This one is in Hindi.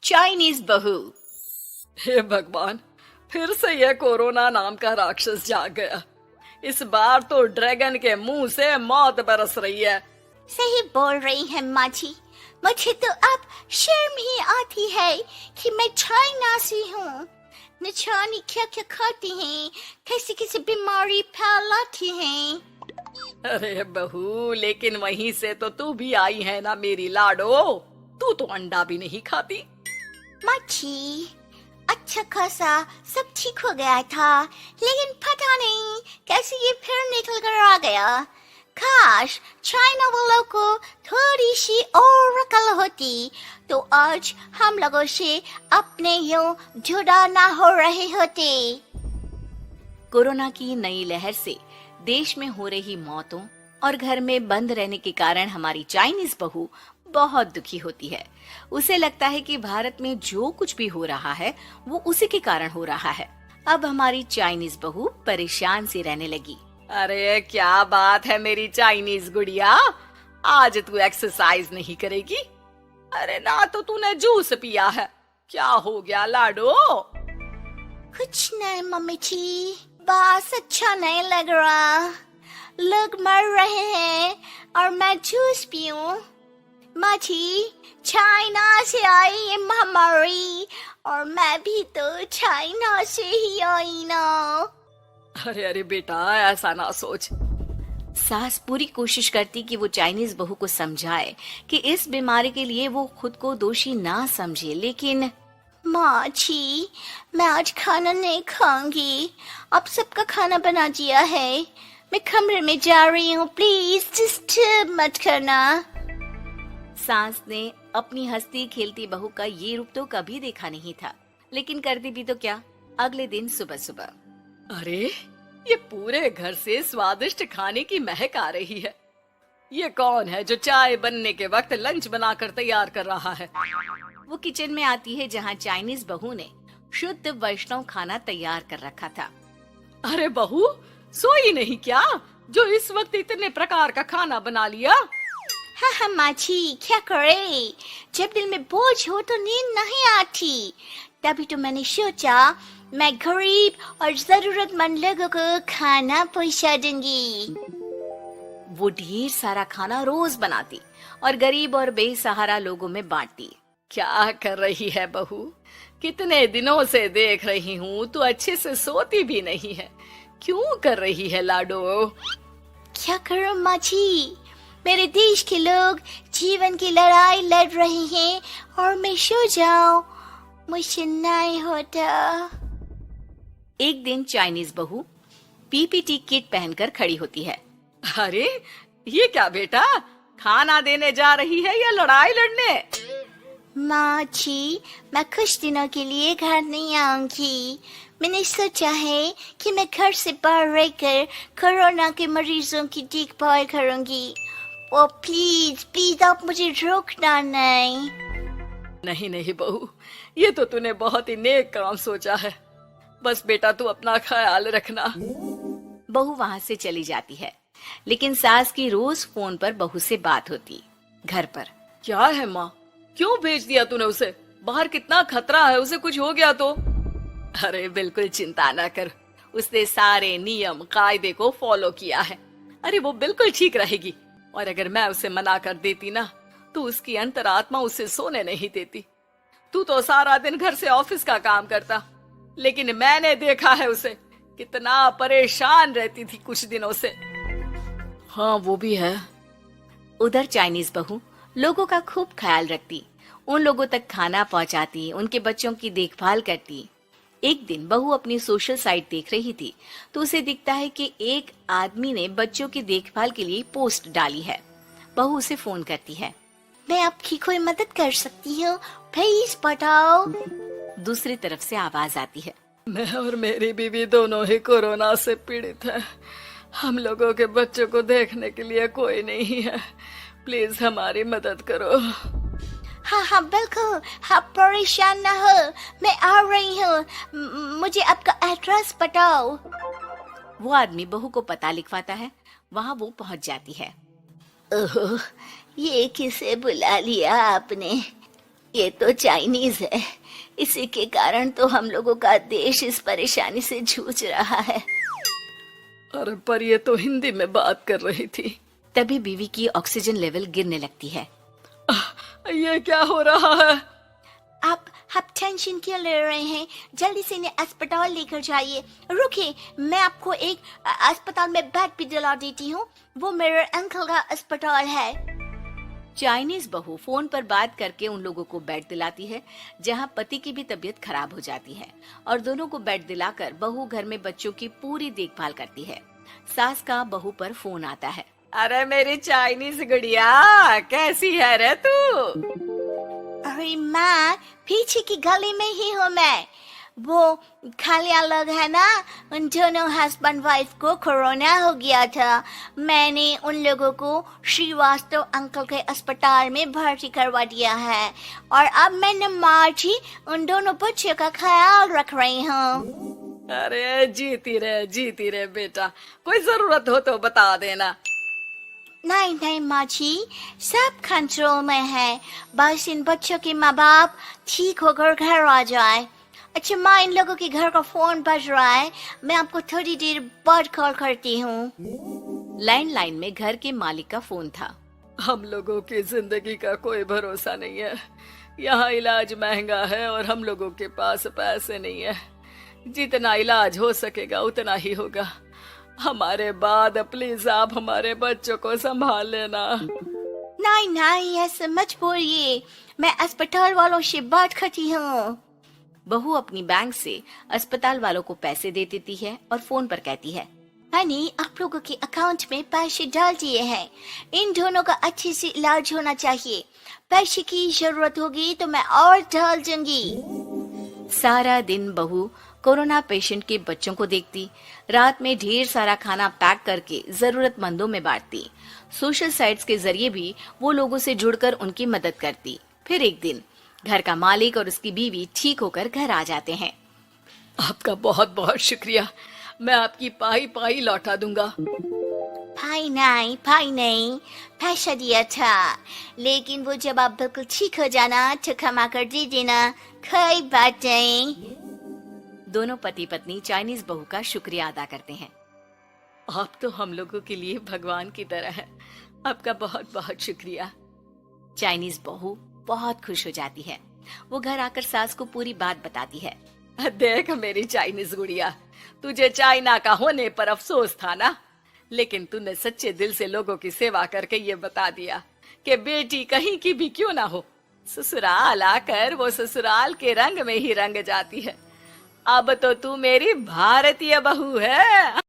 चाइनीज बहू। हे भगवान, फिर से यह कोरोना नाम का राक्षस जाग गया। इस बार तो ड्रैगन के मुंह से मौत बरस रही है। सही बोल रही है माँ जी। मुझे तो अब शर्म ही आती है कि मैं चाइना से हूँ। न जाने क्या क्या खाती हैं, कैसी कैसी बीमारी फैलाती हैं। अरे बहू, लेकिन वहीं से तो तू भी आई है ना मेरी लाडो। तू तो अंडा भी नहीं खाती। माँ जी, अच्छा खासा सब ठीक हो गया था, लेकिन पता नहीं कैसे ये फिर निकल कर आ गया। काश चाइना वालों को थोड़ी सी और अकल होती तो आज हम लोगों से अपने यूं जुदा ना हो रहे होते। कोरोना की नई लहर से देश में हो रही मौतों और घर में बंद रहने के कारण हमारी चाइनीज बहू बहुत दुखी होती है। उसे लगता है कि भारत में जो कुछ भी हो रहा है वो उसी के कारण हो रहा है। अब हमारी चाइनीज बहू परेशान सी रहने लगी। अरे क्या बात है मेरी चाइनीज गुड़िया, आज तू एक्सरसाइज नहीं करेगी? अरे ना तो तूने जूस पिया है। क्या हो गया लाडो? कुछ नहीं मम्मी जी, बस अच्छा नहीं लग रहा। लोग मर रहे हैं और मैं जूस पीऊं। माँ जी, चाइना से आई ये महामारी और मैं भी तो चाइना से ही आई ना। अरे अरे बेटा, ऐसा ना सोच। सास पूरी कोशिश करती कि वो चाइनीज बहू को समझाए कि इस बीमारी के लिए वो खुद को दोषी ना समझे, लेकिन माँ जी, मैं आज खाना नहीं खाऊंगी। अब सबका खाना बना दिया है। मैं कमरे में जा रही हूँ, प्लीज डिस्टर्ब मत करना। सास ने अपनी हंसती खेलती बहू का ये रूप तो कभी देखा नहीं था, लेकिन करती भी तो क्या। अगले दिन सुबह सुबह अरे ये पूरे घर से स्वादिष्ट खाने की महक आ रही है। ये कौन है जो चाय बनने के वक्त लंच बनाकर तैयार कर रहा है? वो किचन में आती है जहाँ चाइनीज बहू ने शुद्ध वैष्णव खाना तैयार कर रखा था। अरे बहू, सोई नहीं क्या जो इस वक्त इतने प्रकार का खाना बना लिया? हाँ हाँ माँ जी, क्या करे, जब दिल में बोझ हो तो नींद नहीं आती। तभी तो मैंने सोचा मैं गरीब और जरूरतमंद लोगों को खाना पहुँचा दूंगी। वो ढेर सारा खाना रोज बनाती और गरीब और बेसहारा लोगों में बांटती। क्या कर रही है बहू? कितने दिनों से देख रही हूँ तू अच्छे से सोती भी नहीं है। क्यों कर रही है लाडो? क्या करूं माँ जी, मेरे देश के लोग जीवन की लड़ाई लड़ रहे हैं और मैं सो जाऊं, मुझसे नहीं होता। एक दिन चाइनीज बहू पीपीटी किट पहनकर खड़ी होती है। अरे ये क्या बेटा, खाना देने जा रही है या लड़ाई लड़ने? माँ जी, मैं कुछ दिनों के लिए घर नहीं आऊंगी। मैंने सोचा है कि मैं घर से बाहर रहकर कोरोना के मरीजों की देखभाल करूंगी। ओ प्लीज प्लीज आप मुझे रोकना नहीं। नहीं नहीं बहू, ये तो तूने बहुत ही नेक काम सोचा है। बस बेटा तू अपना ख्याल रखना। बहू वहाँ से चली जाती है, लेकिन सास की रोज फोन पर बहू से बात होती। घर पर क्या है माँ, क्यों भेज दिया तूने उसे? बाहर कितना खतरा है, उसे कुछ हो गया तो? अरे बिल्कुल चिंता न कर, उसने सारे नियम कायदे को फॉलो किया है। अरे वो बिल्कुल ठीक रहेगी। और अगर मैं उसे मना कर देती ना तो उसकी अंतरात्मा उसे सोने नहीं देती। तू तो सारा दिन घर से ऑफिस का काम करता, लेकिन मैंने देखा है उसे कितना परेशान रहती थी कुछ दिनों से। हाँ वो भी है। उधर चाइनीज बहू लोगों का खूब ख्याल रखती, उन लोगों तक खाना पहुंचाती, उनके बच्चों की देखभाल करती। एक दिन बहू अपनी सोशल साइट देख रही थी तो उसे दिखता है कि एक आदमी ने बच्चों की देखभाल के लिए पोस्ट डाली है। बहू उसे फोन करती है। मैं आपकी कोई मदद कर सकती हूँ, प्लीज बताओ। दूसरी तरफ से आवाज आती है। मैं और मेरी बीवी दोनों ही कोरोना से पीड़ित हैं। हम लोगों के बच्चों को देखने के लिए कोई नहीं है। प्लीज हमारी मदद करो। हाँ हाँ बिल्कुल, आप परेशान ना हो, मैं आ रही हूँ। मुझे आपका एड्रेस बताओ। वो आदमी बहू को पता लिखवाता है। वहाँ वो पहुँच जाती है। ओह, ये किसे बुला लिया आपने? ये तो चाइनीज है, इसी के कारण तो हम लोगों का देश इस परेशानी से जूझ रहा है। अरे पर ये तो हिंदी में बात कर रही थी। तभी बीवी की ऑक्सीजन लेवल गिरने लगती है। ये क्या हो रहा है? आप टेंशन क्यों ले रहे हैं? जल्दी से इन्हें अस्पताल लेकर जाइए। रुकिए, मैं आपको एक अस्पताल में बेड भी दिला देती हूँ। वो मेरे अंकल का अस्पताल है। चाइनीज बहू फोन पर बात करके उन लोगों को बेड दिलाती है, जहाँ पति की भी तबीयत खराब हो जाती है और दोनों को बेड दिलाकर बहू घर में बच्चों की पूरी देखभाल करती है। सास का बहू पर फोन आता है। अरे मेरी चाइनीज गुड़िया, कैसी है रे तू? अरे माँ, पीछे की गली में ही हूँ मैं। वो खालिया लोग है ना, उन दोनों हस्बैंड वाइफ को कोरोना हो गया था। मैंने उन लोगों को श्रीवास्तव अंकल के अस्पताल में भर्ती करवा दिया है और अब मैं नमाज ही उन दोनों बच्चों का ख्याल रख रही हूँ। अरे जीती रहे बेटा, कोई जरूरत हो तो बता देना। नहीं माँ जी, सब कंट्रोल में है। बस इन बच्चों के माँ बाप ठीक होकर घर आ जाए। अच्छा माँ, इन लोगों के घर का फोन बज रहा है, मैं आपको थोड़ी देर बाद कॉल करती हूँ। लैंडलाइन में घर के मालिक का फोन था। हम लोगों की जिंदगी का कोई भरोसा नहीं है। यहाँ इलाज महंगा है और हम लोगों के पास पैसे नहीं है। जितना इलाज हो सकेगा उतना ही होगा। हमारे बाद प्लीज आप हमारे बच्चों को संभाल लेना। नहीं, ऐसे मत बोलिए, मैं अस्पताल वालों से बात करती हूँ। बहू अपनी बैंक से अस्पताल वालों को पैसे दे देती है और फोन पर कहती है, हनी, आप लोगों के अकाउंट में पैसे डाल दिए हैं। इन दोनों का अच्छे से इलाज होना चाहिए। पैसे की जरूरत होगी तो मैं और डाल दूंगी। सारा दिन बहू कोरोना पेशेंट के बच्चों को देखती, रात में ढेर सारा खाना पैक करके जरूरतमंदों में बांटती। सोशल साइट्स के जरिए भी वो लोगों से जुड़कर उनकी मदद करती। फिर एक दिन घर का मालिक और उसकी बीवी ठीक होकर घर आ जाते हैं। आपका बहुत बहुत शुक्रिया, मैं आपकी पाई लौटा दूंगा। भाई नहीं, पैसा दिया था, लेकिन वो जब आप बिल्कुल ठीक हो जाना तो क्षमा कर दे देना, कोई बात नहीं। दोनों पति पत्नी चाइनीज बहू का शुक्रिया अदा करते हैं। आप तो हम लोगों के लिए भगवान की तरह हैं। आपका बहुत बहुत शुक्रिया। चाइनीज बहू बहुत खुश हो जाती है। वो घर आकर सास को पूरी बात बताती है। देख मेरी चाइनीज गुड़िया, तुझे चाइना का होने पर अफसोस था ना, लेकिन तूने सच्चे दिल से लोगों की सेवा करके ये बता दिया कि बेटी कहीं की भी क्यों ना हो, ससुराल आकर वो ससुराल के रंग में ही रंग जाती है। अब तो तू मेरी भारतीय बहू है।